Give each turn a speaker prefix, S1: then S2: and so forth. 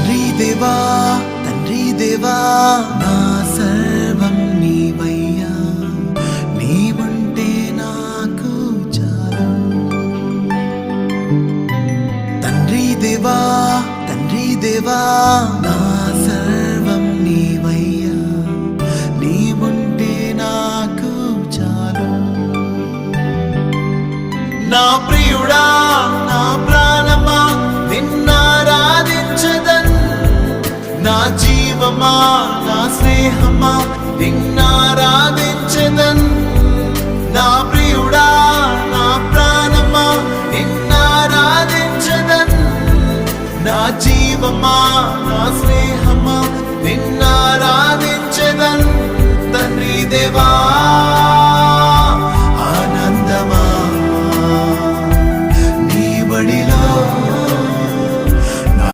S1: తండ్రి దేవా నా సర్వం నీవయ్యా, నీవుంటే నాకు చాలు. తండ్రి దేవా నా సర్వం నీవయ్యా, నీవుంటే నాకు చాలు. నా ప్రియుడా నా ప్రాణమా నిన్నారాధించదన్, నా జీవమా నా స్నేహమా నిన్నారాధించదన్. నా ప్రియుడా నా ప్రాణమా నిన్నారాధించదన్, నా జీవమా నా స్నేహమా నిన్నారాధించదన్. తండ్రి దేవా